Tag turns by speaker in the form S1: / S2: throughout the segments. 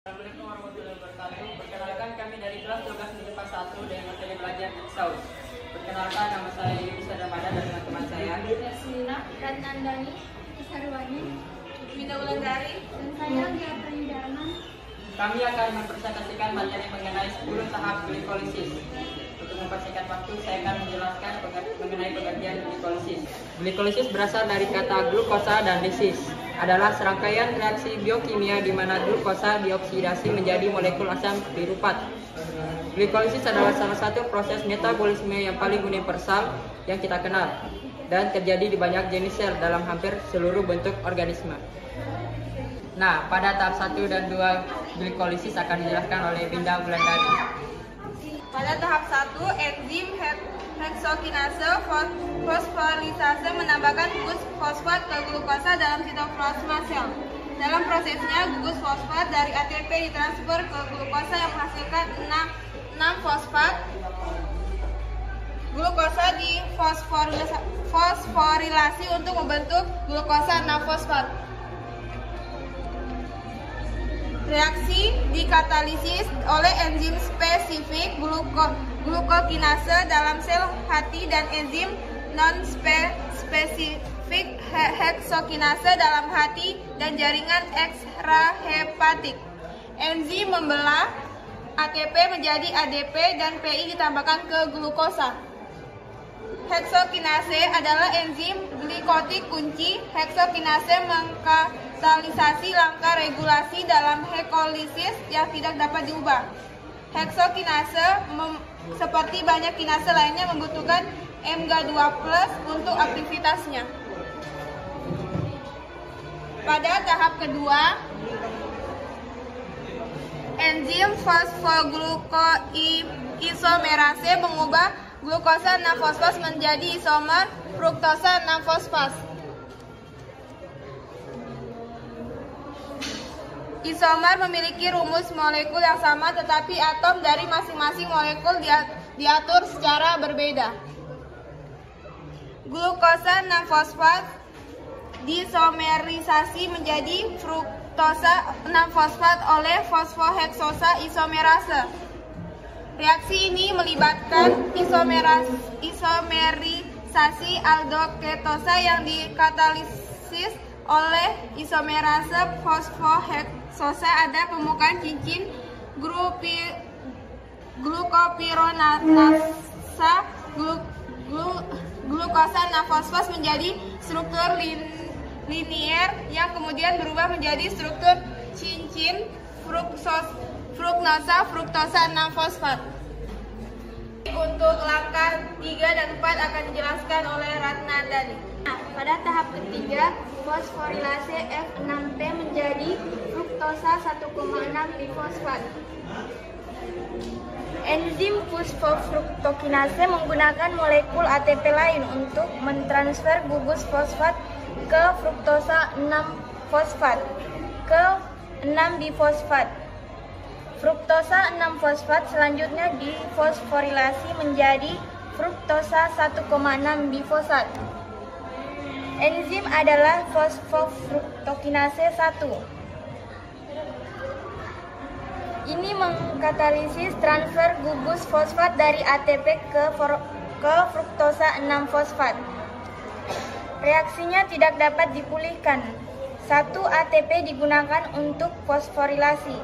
S1: Assalamualaikum warahmatullahi wabarakatuh. Perkenalkan, kami dari kelas 12 MIPA 1 dengan materi belajar Saus. Perkenalkan, nama saya Yunus Ramadan dan teman-teman saya
S2: Yaslina, Ratnandani, Sarwani, Mina Wulandari, dan saya Giatri Darman.
S1: Kami akan mempresentasikan materi mengenai 10 tahap glikolisis. Untuk mempersingkat waktu, saya akan menjelaskan mengenai pengertian glikolisis. Glikolisis berasal dari kata glukosa dan lisis. Adalah serangkaian reaksi biokimia di mana glukosa dioksidasi menjadi molekul asam birupat. Glikolisis adalah salah satu proses metabolisme yang paling universal yang kita kenal dan terjadi di banyak jenis sel dalam hampir seluruh bentuk organisme. Nah, pada tahap 1 dan 2 glikolisis akan dijelaskan oleh Binda Wulandari.
S2: Pada tahap 1, enzim heksokinase fosforisase menambahkan gugus fosfat ke glukosa dalam sitoplasma sel. Dalam prosesnya, gugus fosfat dari ATP ditransfer ke glukosa yang menghasilkan 6-fosfat. Glukosa difosforilasi untuk membentuk glukosa 6-fosfat. Reaksi dikatalisis oleh enzim spesifik glukokinase dalam sel hati dan enzim non-spesifik heksokinase dalam hati dan jaringan ekstrahepatik. Enzim membelah ATP menjadi ADP dan PI ditambahkan ke glukosa. Heksokinase adalah enzim glikotik kunci. Heksokinase mengkatalisasi langkah regulasi dalam hekolisis yang tidak dapat diubah. Heksokinase seperti banyak kinase lainnya membutuhkan mG2+ untuk aktivitasnya. Pada tahap kedua, enzim fosfoglukoisomerase mengubah glukosa 6-fosfat menjadi isomer fruktosa 6-fosfat. Isomer memiliki rumus molekul yang sama, tetapi atom dari masing-masing molekul diatur secara berbeda. Glukosa 6-fosfat disomerisasi menjadi fruktosa 6-fosfat oleh fosfoheksosa isomerase. Reaksi ini melibatkan isomerisasi aldoketosa yang dikatalisis oleh isomerase fosfoheksosa. Ada pembukaan cincin glukopironasa glukosa 6-fosfat menjadi struktur linier yang kemudian berubah menjadi struktur cincin fruktosa 6-fosfat. Untuk langkah 3 dan 4 akan dijelaskan oleh Ratnandani. Pada tahap ketiga, fosforilase F6P menjadi fruktosa 1,6 bifosfat. Enzim fosfofruktokinase menggunakan molekul ATP lain untuk mentransfer gugus fosfat ke fruktosa 6-fosfat ke 6-bifosfat. Fruktosa 6-fosfat selanjutnya difosforilasi menjadi fruktosa 1,6-bifosfat. Enzim adalah fosfofruktokinase 1. Ini mengkatalisis transfer gugus fosfat dari ATP ke fruktosa 6-fosfat. Reaksinya tidak dapat dipulihkan. 1 ATP digunakan untuk fosforilasi.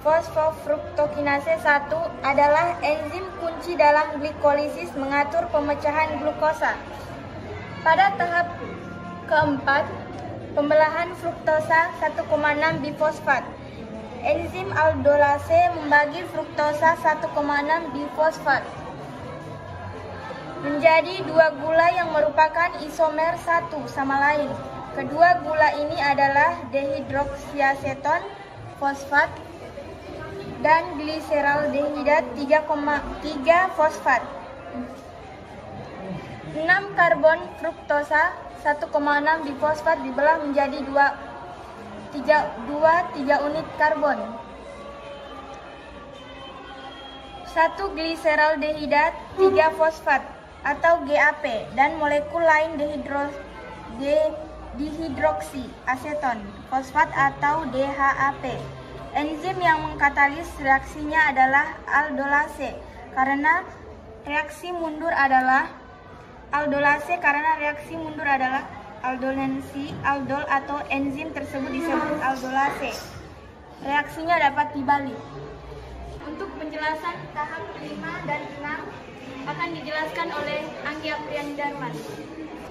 S2: Fosfofruktokinase 1 adalah enzim kunci dalam glikolisis mengatur pemecahan glukosa. Pada tahap keempat, pembelahan fruktosa 1,6 bifosfat. Enzim aldolase membagi fruktosa 1,6 bifosfat menjadi 2 gula yang merupakan isomer satu sama lain. Kedua gula ini adalah dehidroksiaseton fosfat dan gliseraldehidat 3,3 fosfat. 6 karbon fruktosa 1,6 bifosfat dibelah menjadi 3 unit karbon. 1 gliseraldehidat 3 fosfat atau GAP dan molekul lain dihidroksi aseton fosfat atau DHAP. Enzim yang mengkatalis reaksinya adalah aldolase karena reaksi mundur adalah aldolensi aldol atau enzim tersebut disebut aldolase. Reaksinya dapat dibalik. Untuk penjelasan tahap 5 dan 6 akan dijelaskan oleh Anggi Apriani Darman.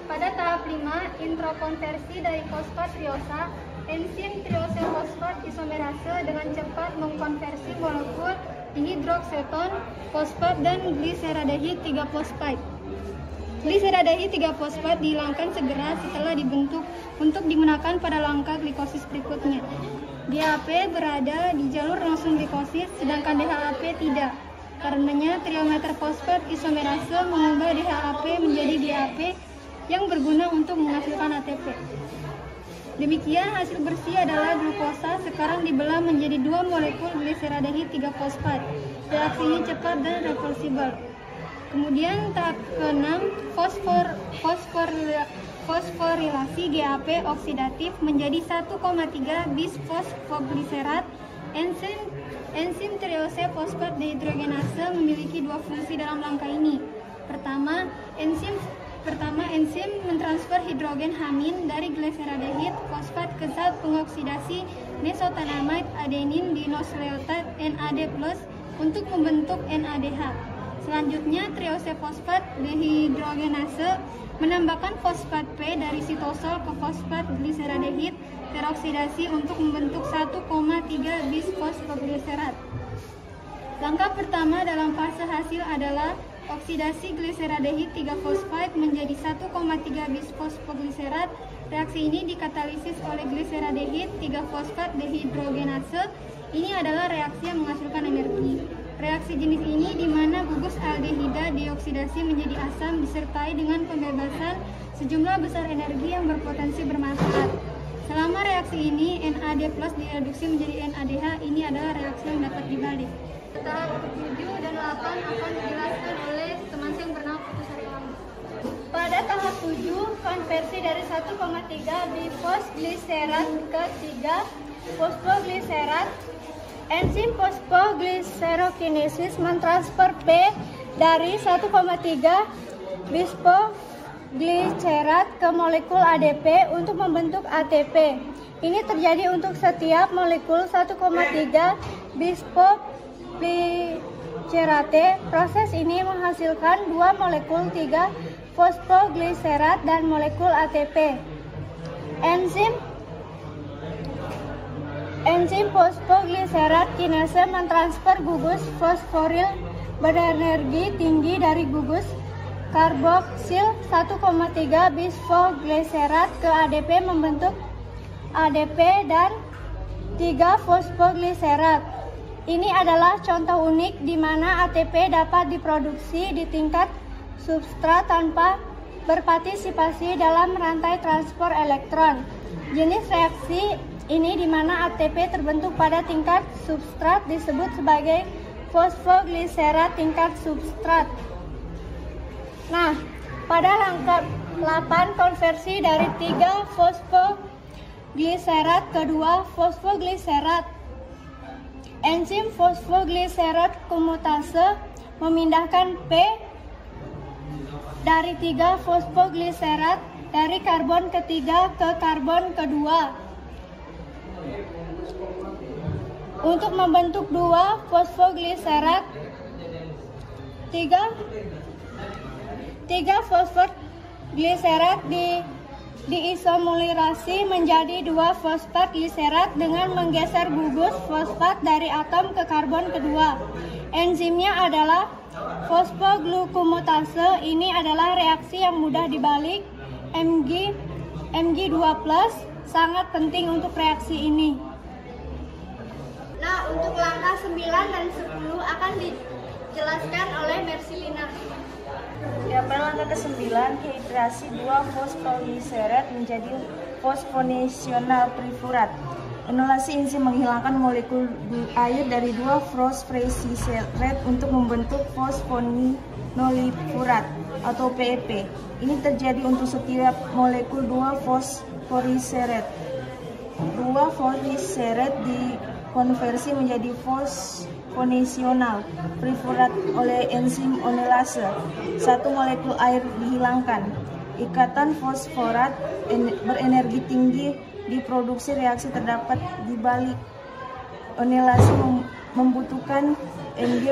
S2: Pada tahap 5, introkonversi dari fosfat triosa, enzim triose fosfat isomerase dengan cepat mengkonversi molekul dihidrokseton, fosfat, dan gliseradehid 3-fosfat. Gliseradehid 3-fosfat dihilangkan segera setelah dibentuk untuk digunakan pada langkah glikosis berikutnya. DHP berada di jalur langsung glikosis, sedangkan DHAP tidak. Karenanya triometer fosfat isomerase mengubah DHAP menjadi DAP yang berguna untuk menghasilkan ATP. Demikian hasil bersih adalah glukosa sekarang dibelah menjadi 2 molekul gliseradehid 3-fosfat. Reaksinya cepat dan reversibel. Kemudian tahap ke-6, fosforilasi GAP oksidatif menjadi 1,3 bis-fosfogliserat. Enzim triose fosfat dehidrogenase memiliki 2 fungsi dalam langkah ini. Pertama, enzim mentransfer hidrogen hamin dari gliseradehid fosfat ke zat pengoksidasi mesotanamide adenin dinosukleotide NAD+ untuk membentuk NADH. Selanjutnya, triose fosfat dehidrogenase menambahkan fosfat P dari sitosol ke fosfat gliseradehid teroksidasi untuk membentuk 1,3 bis-fosfogliserat. Langkah pertama dalam fase hasil adalah oksidasi gliseradehid 3-fosfat menjadi 1,3 bis-fosfogliserat. Reaksi ini dikatalisis oleh gliseradehid 3-fosfat dehidrogenase. Ini adalah reaksi yang menghasilkan energi. Reaksi jenis ini di mana gugus aldehida dioksidasi menjadi asam disertai dengan pembebasan sejumlah besar energi yang berpotensi bermanfaat. Selama reaksi ini NAD+ direduksi menjadi NADH, ini adalah reaksi yang dapat dibalik. Tahap 7 dan 8 akan dijelaskan oleh teman saya yang bernama Putu Saryawan. Pada tahap 7, konversi dari 1,3 bifosgliserat ke 3 fosfogliserat. Enzim fosfogliserokinesis mentransfer P dari 1,3 bisfosfogliserat ke molekul ADP untuk membentuk ATP. Ini terjadi untuk setiap molekul 1,3 bisfosfogliserate. Proses ini menghasilkan 2 molekul 3 fosfogliserat dan molekul ATP. Enzim fosfogliserat kinase mentransfer gugus fosforil berenergi tinggi dari gugus karboksil 1,3 bisfosfogliserat ke ADP membentuk ADP dan 3 fosfogliserat. Ini adalah contoh unik di mana ATP dapat diproduksi di tingkat substrat tanpa berpartisipasi dalam rantai transport elektron. Jenis reaksi ini di mana ATP terbentuk pada tingkat substrat disebut sebagai fosfogliserat tingkat substrat. Nah, pada langkah 8 konversi dari 3 fosfogliserat ke 2 fosfogliserat. Enzim fosfogliserat kumutase memindahkan P dari 3 fosfogliserat dari karbon ketiga ke karbon kedua untuk membentuk 2 fosfogliserat. 3 fosfogliserat diisomulirasi menjadi 2 fosfat gliserat dengan menggeser gugus fosfat dari atom ke karbon kedua. Enzimnya adalah fosfoglukumutase. Ini adalah reaksi yang mudah dibalik. Mg2+ sangat penting untuk reaksi ini. Nah, untuk langkah 9 dan 10 akan dijelaskan oleh Mersilina.
S3: Ya, pada langkah ke-9, hidrasi 2 fosfogliserat menjadi fosfonational trifurat. Enolasi enzim menghilangkan molekul air dari 2 fosfogliserat untuk membentuk fosfonolifurat atau PEP. Ini terjadi untuk setiap molekul 2 fosfogliserat. 2 fosfogliserat konversi menjadi fosfonesional prefurat oleh enzim onelase. Satu molekul air dihilangkan. Ikatan fosforat berenergi tinggi diproduksi reaksi terdapat di balik onelase membutuhkan Mg++.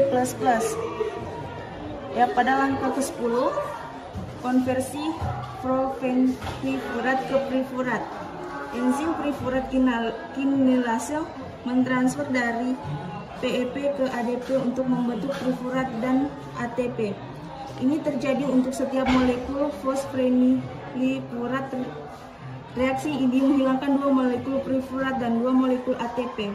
S3: Ya, pada langkah ke-10 konversi propentrifurat ke prefurat. Enzim prefurat kinase mentransfer dari PEP ke ADP untuk membentuk prefurat dan ATP. Ini terjadi untuk setiap molekul fosfenilifurat. Reaksi ini menghilangkan 2 molekul prefurat dan 2 molekul ATP.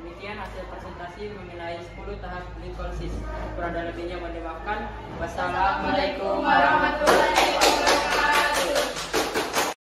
S1: Demikian hasil presentasi mengenai 10 tahap glikolisis. Kurang dan lebihnya mohon dimaafkan. Wassalamualaikum warahmatullahi wabarakatuh.